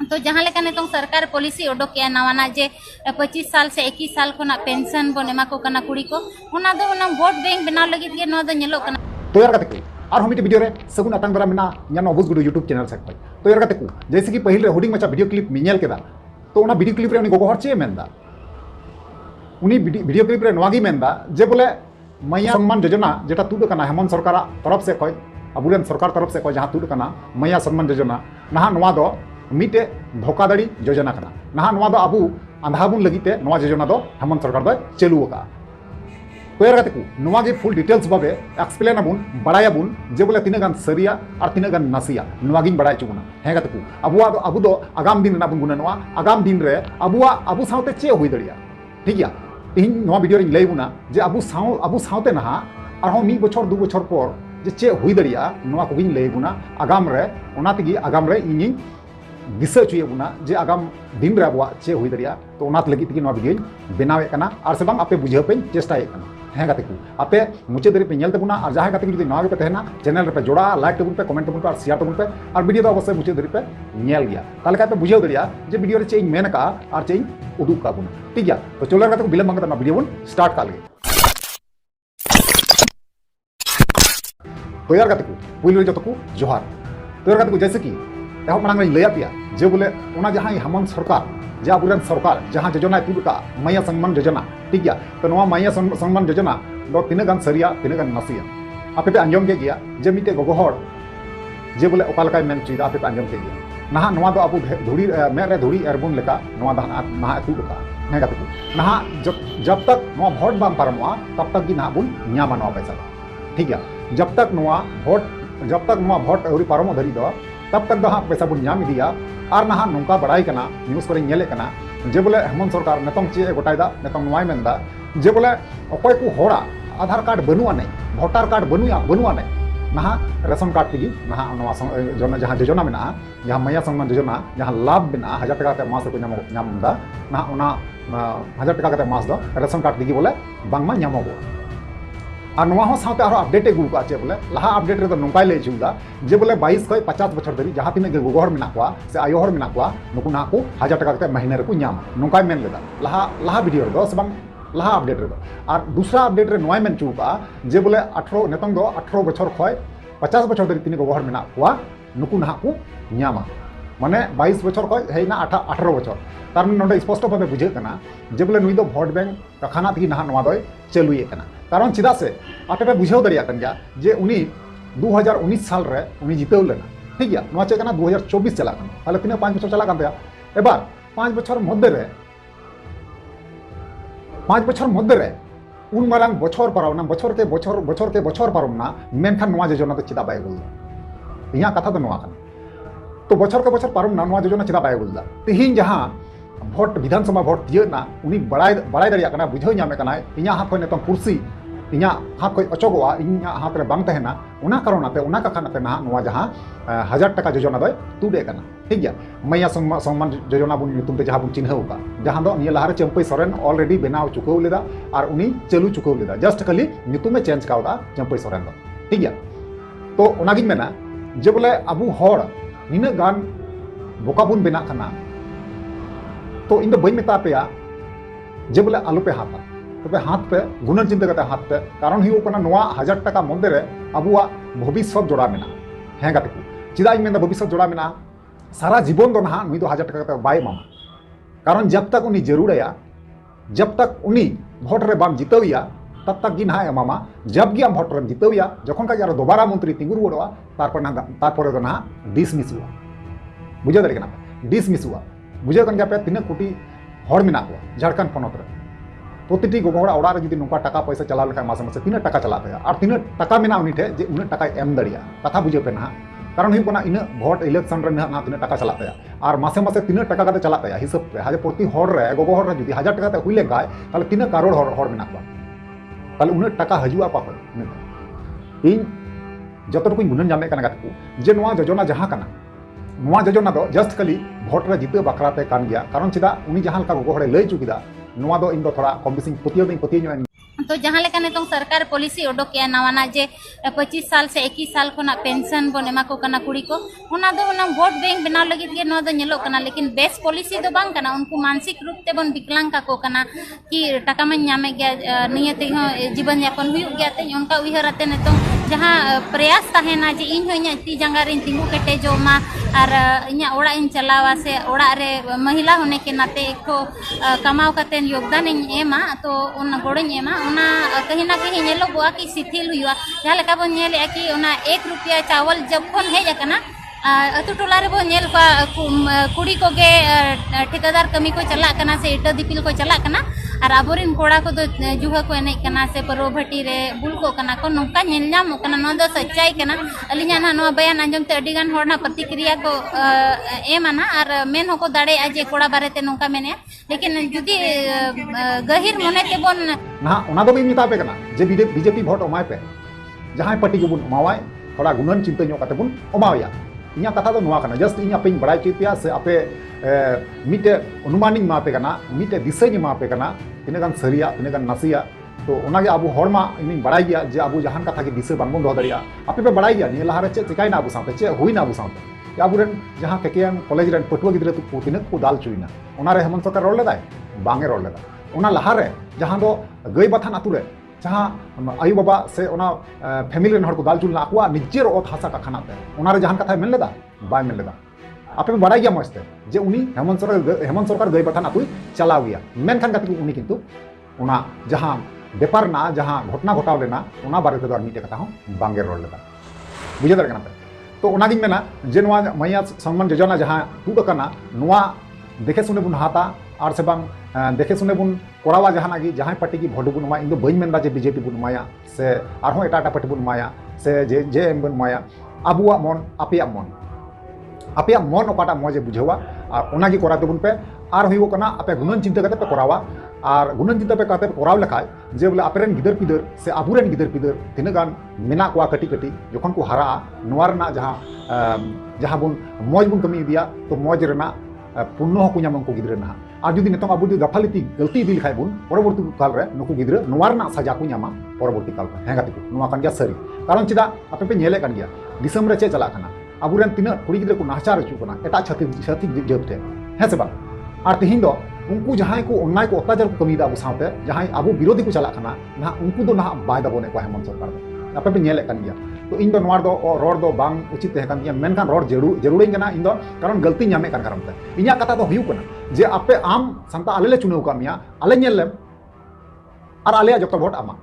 तो जहाँ लेका नितों सरकार पॉलिसी उडोक किया नवाना जे 25 साल से 21 साल खोना पेंशन बन एमा को कना कुड़ी को ओना दो ओना वोट बैंक बनाव लगी के नो दो नेलो कना तो यार कते और हम वीडियो रे सगुन अतंग बरा मिना यानो बुस गुडू यूट्यूब चैनल से कोई तो यार कते जैसे कि पहले हुडिंग मचा वीडियो क्लिप मिनेल केदा तो ओना वीडियो क्लिप रे उनी गोगो हर चे मेंदा उनी वीडियो क्लिप रे नवागी मेंदा जे बोले मैया सम्मान योजना जेटा तुड कना हेमंत सरकार तरफ से कोई अबुरेन सरकार तरफ से कोई जहां तुड कना मैया सम्मान योजना नहा नवा दो मिटे धोखाधड़ी योजना कना नहा नवा दो अबु अंधाबुन लगीते नवा योजना दो हेमंत सरकार दो चलू का तो यार कते नवा गे फुल डिटेल्स बाबे एक्सप्लेन अबुन बड़ायाबुन जे बोले तिना गान सरिया और तिना गान नसिया नवा गिन बड़ाय चुना हे कते अबु दो आगाम दिन ना बुन गुना नवा आगाम दिन रे अबु साउते चे हुई दड़िया ठीक गया इन नवा वीडियो रे लई बुना जे अबु साउते नहा और मी बछर दु बछर पर जे चे हुई दड़िया नवा को गिन लई बुना आगाम रे ओना तिगी आगाम रे इनी दिशा चुए बुना जे आगाम दिन रे अबुआ चे हुई दड़िया तो ओना लगी तिगी नवा वीडियो बनावे कना और से बांग आपे बुझे पे चेष्टाए कना हे गाते को आपे मुचे दरी पे नेलते बुना और जहां गाते जुदी नवा पे तहना चैनल पे जोड़ा लाइक टेबुल पे कमेंट टेबुल पे और शेयर टेबुल पे और वीडियो तो अवश्य मुचे दरी पे नेल गया ताले का पे बुझे दरिया जे वीडियो रे चेंज मेन का और चेंज उदुक का बुना ठीक गया तो चलो गाते को बिलम मंगता ना वीडियो बुन स्टार्ट कर ले तो यार गाते को पुइल रे जतो को जोहार तो यार गाते को जैसे कि एहो मांग में लया पिया जे बोले ओना जहां हेमंत सरकार जे अबुरेन सरकार जहां योजना तुड का मैया सम्मान योजना ठीक गया तो नवा मैया सम्मान योजना दो तीन गान सरिया तीन गान नसिया आपे पे अंजम के गया जे मिटे गोगोहर जे बोले ओकालकाय मेन चीदा आपे पे अंजम के गया नहा नवा दो अबु धुड़ी मे रे धुड़ी एरबुन लेका नवा दहना नहा तुड का ने गाते को नहा जब तक नवा वोट बाम पारमवा तब तक gi ना बुन न्यामा नवा पैसा ठीक गया जब तक नवा वोट औरी पारमो धरी दो तब तक हाँ पैसा बुन नाम दिया और नहा नौका बड़ाई कना न्यूज़ करे नेले कना जे बोले हेमंत सरकार नेतों चे गोटायदा नेतों नवाय मेंदा जे बोले अकोय को होड़ा आधार कार्ड बनुआ नहीं वोटर कार्ड बनुआ नहीं नहा रेशन कार्ड तिगी नहा नवा जहां योजना में जहां मैया सम्मान योजना जहां लाभ में 1000 टका ते मास को नामदा नहा ओना 1000 टका ते मास दो रेशन कार्ड तिगी बोले बांगमा नामोगो और नवा हो साथे आरो अपडेट एगु का चे बोले लहा अपडेट रे तो नोकाय ले जुदा जे बोले 22 खय 50 बछर धरी जहां तिने गोगोहर मिना कोआ से आयोहर मिना कोआ नुकु ना को 1000 टका ते महीने रे को नाम नोकाय मेन लेदा लहा वीडियो रे दो से बांग लहा अपडेट रे दो और दूसरा अपडेट रे नोय मेन चुका जे बोले 18 नेतंग दो 18 बछर खय 50 बछर धरी तिने गोगोहर मिना कोआ नुकु ना को नामा माने 22 बछर खय हेना 18 बछर तार नोडे स्पष्ट भावे बुझे कना जे बोले नुई दो वोट बैंक कखाना थी नहा नवा दो चलुए कना कारण चिदा से आपे पे बुझे दरिया कन गया जे उनी 2019 साल रे उनी जितेव लेना ठीक गया नवा चे कना 2024 चला कना ताले तिने 5 बछर चला कन एबार 5 बछर मध्य रे उन मारांग बछर पारवना बछर के बछर पारमना मेनखान नवा योजना तो चिदा बाय गुल इया कथा तो नवा कना तो बछर के बछर पारमना नवा योजना चिदा बाय गुल तिहिन जहां वोट विधानसभा वोट दियना उनी बड़ाई दरिया कना बुझे नामे कना इया हाथ खय नेतों कुर्सी इया हाथ खय अचोगवा इया हाथ रे बांग तहना उना कारणते उना कखानाते ना नवा जहां 1000 टका योजना दो तुडे कना ठीक गया मैया सम्मान योजना बुन नुतुम ते जहां बुन चिन्हौ का जहां दो निया लहारे चंपई सोरेन ऑलरेडी बनाव चुकौ लेदा और उनी चलू चुकौ लेदा जस्ट खाली नुतुमे चेंज कावदा चंपई सोरेन दो ठीक गया तो ओनागी मेना जे बोले अबु होड़ निना गान बोका बुन बेना कना तो इन बी मेता पे जे बोले आलू पे हाथा तबे हाथ पे गुणन चिंता करते हाथ पे कारण हुई नवा 1000 टका मध्य रे अबुआ भविष्य जोड़ा मेना हे गाते को चिदा इन मेना भविष्य जोड़ा मेना सारा जीवन दो ना नुई दो 1000 टका बाय मामा कारण जब तक उनी जरूरया जब तक उनी वोट रे बाम जितविया तब तक गी ना मामा जब गी आम वोट रे जितविया जखन का यार दोबारा मंत्री तिंगुर वड़वा तारपर दो ना डिसमिस हुआ बुझे दरे कना डिसमिस हुआ बुझे कन पे तीन कोटी हड़ मेना को झारखंड पनत रे प्रतिटी गोगोहड़ा ओड़ा रे जुदी नुका टका पैसा चला लेखा मासे मासे तीन टका चला पे और तीन टका मेना उनी ठे जे उन टका एम दड़िया कथा बुझे पे ना कारण हुई कोना इन वोट इलेक्शन रे ना तीन टका चला पे और मासे मासे तीन टका का चला पे हिसाब पे हाजे प्रति हड़ रे गोगोहड़ रे जुदी 1000 टका ते हुई ले गाय ताले तीन करोड़ हड़ मेना को ताले उन टका हजुआ पा इन जतटुकु गुणन जामे कना गात को जे नवा योजना जहां कना नवा योजना दो जस्ट खाली वोट रे जिते बखराते कान गया कारण चिदा उनी जहां का गोगोहड़े लई चुकिदा नवा दो इन दो थोड़ा कम बेसी पतियो नहीं पतियो तो जहाँ लेका नितों सरकार पॉलिसी उडोक के नवाना जे 25 साल से 21 साल खोना पेंशन बन एमा को कना कुड़ी को उना दो उना वोट बैंक बनाव लगित के नो दो नेलो कना लेकिन बेस पॉलिसी दो बांग कना उनको मानसिक रूप ते बन विकलांग का को कना कि टाका मन नामे गया नियते जीवन यापन हुई गया ते उनका उहर आते नितों जहाँ प्रयास ताहेना जे इन हो इnya ती जंगा रिन तिंगु केटे जो मा और इnya ओड़ा इन चलावा से ओड़ा रे महिला होने के नाते को कमाओ करते योगदान इन एमा तो उन गोड़न एमा उना कहीं ना कहीं नेलो बुआ की शिथिल हुआ जहाँ लेका बन नेले कि उना 1 रुपया चावल जब फोन है जकना अतु टोला रे बो नेल का कुड़ी को गे ठेकेदार कमी को चला कना से इटा दिपिल को चला कना और आबोरिन कोड़ा को दो जुहा को एने कना से परो भटी रे बुल को कना को नोका नेल नाम कना नो दो सच्चाई कना अलिया ना नो बयान अंजम ते अडिगान होरना प्रतिक्रिया को एमाना और मेन हो को दाड़े आज कोड़ा बारे ते नोका मेने लेकिन जुदी गहिर मने ते बोन ना ओना दो भी मिता पे कना जे बीजेपी वोट ओमाय पे जहां पार्टी को बुन ओमावाय थोड़ा गुणन चिंता नो काते बुन ओमावया इኛ कथा दो नोआ कना जस्ट इኛ पेन बड़ाई चिपिया से आपे मिटे अनुमानिंग मापे कना मिटे दिसैनी मापे कना तिनेगान सरिया तिनेगान नासिया तो ओनागे आबु हरमा इनि बड़ाई गया जे आबु जहान कथा के दिसे बांगबन दो दरिया आपे पे बड़ाई गया नि लहारे चे चिकाइना आबु साथे चे हुइना आबु साथे आबु रेन जहां केकेएम कॉलेज रेन पटुआ गिद्रे तो तिने को दाल चुइना ओनारे हेमंत सरकार रोल लेदाय बांगे रोल लेदा ओना लहारे जहां दो गई बाथान आतुरे जहाँ आयु बाबा से ओना फैमिली रेन हर को दाल चुलना आकुआ निजेर ओत हासा का खानाते ओनारे जहान कथा मेन लेदा बाय मेन लेदा आपे बड़ाई गया मस्ते जे उनी हेमंत सरकार गई बाथान आकुई चलाव गया मेन खान कति उनी किंतु ओना जहां व्यापार ना जहां घटना घटाव लेना ओना बारे ते मिटे कथा हो बांगे रोल लेदा बुझे दर कना तो ओना गिन मेना जे नोआ मैया सम्मान योजना जहां तुद कना नोआ देखे सुने बुन हाता और से बांग देखे सुने बुन कोरावा जहाना की जहां पार्टी की भोट बुन माया इन दो बई मेनदा जे बीजेपी बुन माया से आरहों एटा पार्टी बुन माया से जे एम बुन माया आबुआ मन आपिया मन ओकाटा मजे बुझेवा और ओना की कोरा बुन पे आर हुइगो कना आपे गुणन चिंता करते पे कोरावा और गुणन चिंता पे करते कोराव लेखाय जे बोले आपेरेन गिदर पिदर से आबुरेन गिदर पिदर तिना गान मेना कोआ कटी कटी जखन को हारा नोआ रना जहां बुन मौज बुन कमी दिया तो मौज रना पुण्य को नाम उनको गिद्रे ना और जुदी नितों अब गफालिती गलती दी लिखाय बुन परवर्ती काल रे नुकु गिद्रे नोआ रना सजा को नामा परवर्ती काल रे हेगा तिकु नोआ कान गया सरी कारण चिदा आपे पे नेले कान गया दिसम रे चे चला खाना अबुरेन तिना कुड़ी गिद्रे को नाचार चु कना एटा छाती जबते है से बा और तिहिन दो उनको जहां को अन्याय को अत्याचार को कमी दा अबु साथे जहां अबु विरोधी को चला खाना ना उनको दो ना बाय दबोने को हेमंत सरकार आपे पे नेले कान गया तो इन दो नोआर दो रोड दो बांग उचित तहे कान गया मेनखान रोड जरूरी कना इन दो कारण गलती नामे कान कारण ते इnya कथा दो हुयु कना जे आपे आम संता आले ले चुनाव का मिया आले नेल लेम और आले जब वोट आमा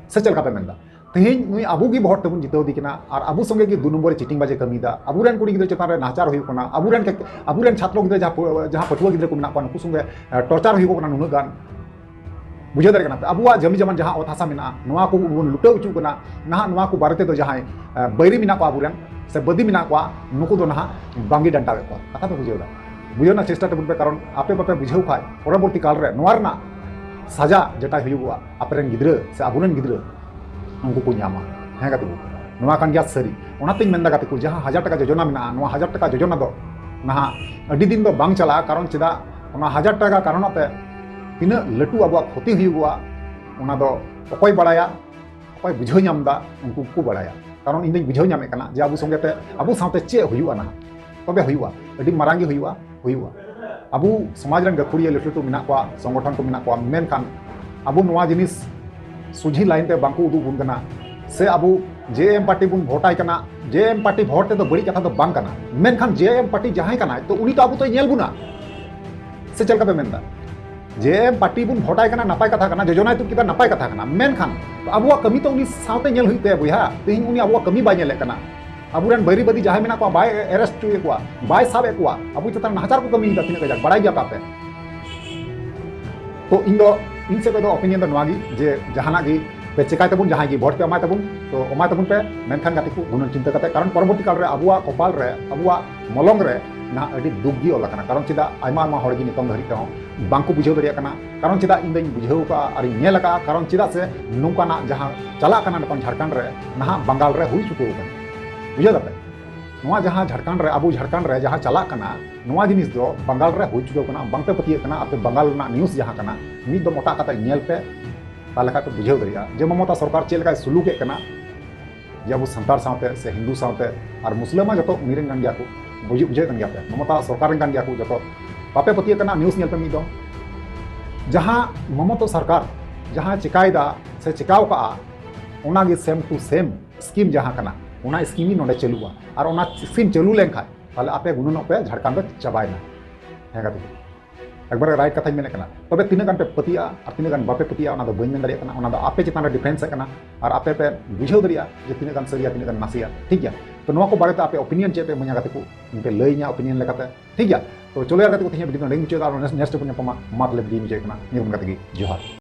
से चल का पे मेनदा तेहिन नुई अबु की वोट तबुन जितव दिकना और अबु संगे की 2 नंबर चिटिंग बाजे कमीदा अबुरेन कुड़ी गिद्रे चतान रे नाचार हुयु कना अबुरेन छात्र गिद्रे जहां पटुआ गिद्रे को मेना को नुकु संगे टॉर्चर हुयु कना नुनु गान बुझे दर कना अबुआ जमी जमान जहां ओत हासा मेना नोआ को बुन लुटे उचु कना ना नोआ को बारते तो जहां बैरी मेना को अबुरेन से बदी मेना को नुकु दो ना बांगी डंटा को कथा तो बुझेदा चेष्टा तबुन पे कारण आपे बापे बुझेउ खाय परवर्ती काल रे नोआ रना सजा जेटा हुयुआ आपरेन गिद्रे से अबुरेन गिद्रे उनको को नामा है गाते नोआ कान गया सरी ओनाते मेनदा गाते को जहां 1000 टाका योजना मेना नोआ 1000 टाका योजना दो ना अडी दिन दो बांग चला कारण चिदा ओना 1000 टाका कारणते तीना लटू अब क्षति हुआ ओना दो अकय बड़ाया अकय बुझाव नामदा उनको को बड़ाया कारण इन बुझाव नामे कना जे अबु संगेते अबु साथे चे हुआ ना तबे हुआ अडी मारांगी हुआ अबु समाज रन गखुड़िया लटू मेना को संगठन को मेना को मेन खान अबु नोआ जिनिस सुझी लाइन ते बांको उदु बुन कना से अबु जेएम पार्टी बुन भोटाय कना जेएम पार्टी भोट ते तो बड़ी कथा तो बांग कना मेन खान जेएम पार्टी जहां कना तो उनी तो अबु तो नेल बुना से चलका पे मेनदा जेएम पार्टी बुन भोटाय कना नपाय कथा कना योजना तुम किदा नपाय कथा कना मेन खान अबुआ कमी तो उनी साथे नेल हुइते बुया तेहिन उनी अबुआ कमी बाय नेले कना अबुरेन बैरी बदी जहां मेना को बाय अरेस्ट चुए को बाय साबे को अबु चतन हजार को कमी दा तिने गजा बड़ाई गया पापे तो इन से तो ओपिनियन दो नवागी जे जहाना गी पे चिकाय तबुन जहां गी वोट पे अमाय तबुन तो अमाय तबुन पे मेनखान गाती को गुणन चिंता करते कारण परवर्ती काल रे अबुआ कपाल रे अबुआ मलंग रे ना अडी दुख गी ओला कना कारण चिदा आयमा मा हड़ गी नितम धरि ते बांको बुझेव दरिया कना कारण चिदा इन दई बुझेव का और नेल का कारण चिदा से नुकाना जहां चला कना नकन झारखंड रे ना बंगाल रे हुई चुको कना बुझे दपे नोआ जहां झारखंड रे अबु झारखंड रे जहां चला कना नोआ जिनिस दो बंगाल रे हुई चुको कना बांगते पतिये कना आपे बंगाल ना न्यूज़ जहां कना मी दो मोटा कता नेल पे ताले का बुझेव दरिया जे ममता सरकार चेल का सुलूक करना जे अब संतार साथे से हिंदू साथे और मुस्लिम जो मीरेन गान गया को बुझे गान गया पे ममता सरकार गान गया को जो बापे पतिया करना न्यूज़ नेल पे मी दो जहां ममता सरकार जहां चिकायदा से चिकाव का ओनागे सेम टू सेम स्कीम जहां कना ओना स्कीम ही नोडे चलुआ और ओना स्कीम चलू लेंखा ताले आपे गुणन पे झारखंड चबायना हेगा तो एक बार राइट कथा मेने कना तबे तीन गान पे पतिया और तीन गान बापे पतिया ओना दो बइन मेन दरिया कना ओना दो आपे चितान डिफेंस कना और आपे पे बुझेव दरिया जे तीन गान सरिया तीन गान नासिया ठीक गया तो नोआ को बारे आपे ओपिनियन चे पे मኛ गाते को इनके लइया ओपिनियन लेकाते ठीक गया तो चलो यार गाते को थिया वीडियो नेक्स्ट मुचे नेक्स्ट पे मात ले दी मुचे कना नियम गाते की जोहार।